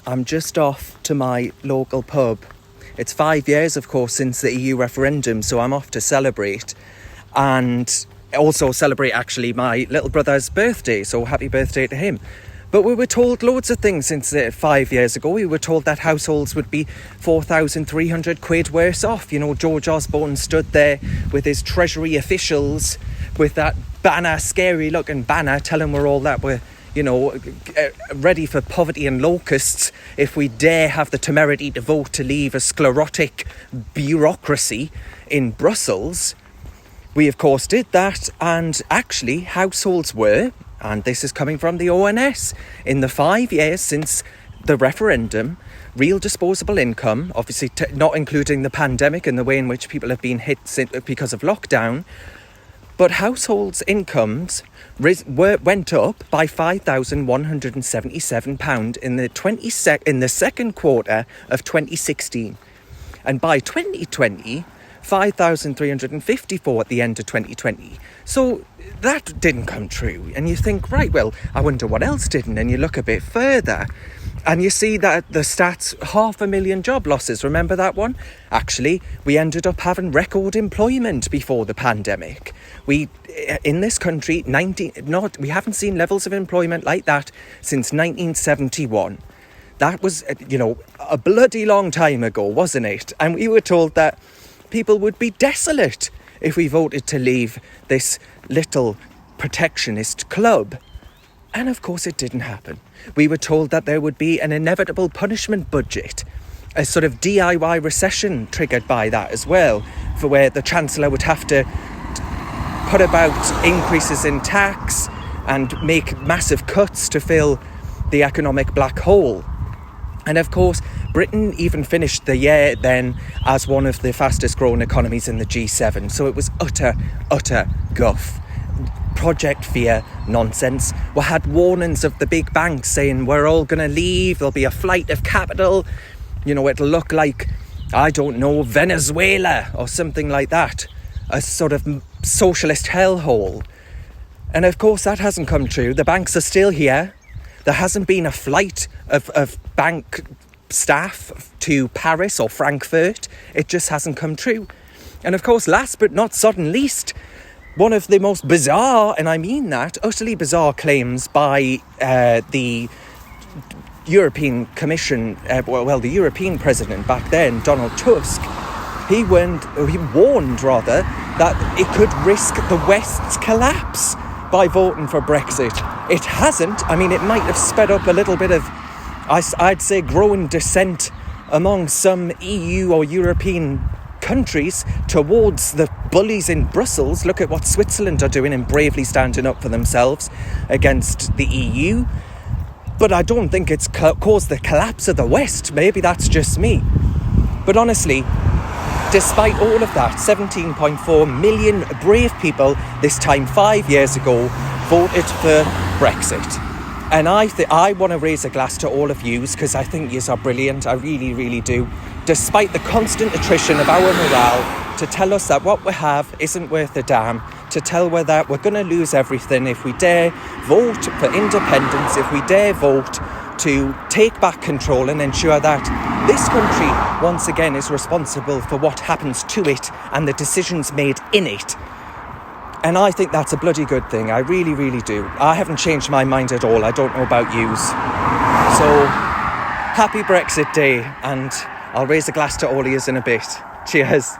I'm just off to my local pub. It's 5 years, of course, since the EU referendum, so I'm off to celebrate. And also celebrate, actually, my little brother's birthday, so happy birthday to him. But we were told loads of things since 5 years ago. We were told that households would be 4,300 quid worse off. You know, George Osborne stood there with his Treasury officials with that banner, scary looking banner, telling we're all that we're, ready for poverty and locusts if we dare have the temerity to vote to leave a sclerotic bureaucracy in Brussels. We, of course, did that, and actually households were, and this is coming from the ONS, in the 5 years since the referendum, real disposable income, obviously not including the pandemic and the way in which people have been hit because of lockdown, but households' incomes went up by £5,177 in the second quarter of 2016. And by 2020, 5,354 at the end of 2020. So that didn't come true. And you think, right, well, I wonder what else didn't. And you look a bit further and you see that the stats, 500,000 job losses. Remember that one? Actually, we ended up having record employment before the pandemic. We, in this country, we haven't seen levels of employment like that since 1971. That was, a bloody long time ago, wasn't it? And we were told that people would be desolate if we voted to leave this little protectionist club. And of course it didn't happen. We were told that there would be an inevitable punishment budget, a sort of DIY recession triggered by that as well, for where the Chancellor would have to put about increases in tax and make massive cuts to fill the economic black hole. And of course, Britain even finished the year then as one of the fastest growing economies in the G7. So it was utter guff. Project Fear nonsense. We had warnings of the big banks saying we're all going to leave, there'll be a flight of capital, it'll look like, I don't know, Venezuela or something like that, a sort of socialist hellhole. And of course that hasn't come true. The banks are still here. There hasn't been a flight of bank staff to Paris or Frankfurt. It just hasn't come true. And of course, last but not least, one of the most bizarre, and I mean that, utterly bizarre claims by the European Commission, the European President back then, Donald Tusk. He warned that it could risk the West's collapse by voting for Brexit. It hasn't. I mean, it might have sped up a little bit of, I'd say, growing dissent among some EU or European countries towards the bullies in Brussels. Look at what Switzerland are doing and bravely standing up for themselves against the EU. But I don't think it's caused the collapse of the West. Maybe that's just me. But honestly, despite all of that, 17.4 million brave people this time 5 years ago voted for Brexit. And I want to raise a glass to all of yous because I think yous are brilliant. I really, really do. Despite the constant attrition of our morale, to tell us that what we have isn't worth a damn, to tell us that we're going to lose everything if we dare vote for independence, if we dare vote to take back control and ensure that this country once again is responsible for what happens to it and the decisions made in it. And I think that's a bloody good thing. I really, really do. I haven't changed my mind at all. I don't know about yous. So, happy Brexit Day, and I'll raise a glass to all of yous in a bit. Cheers.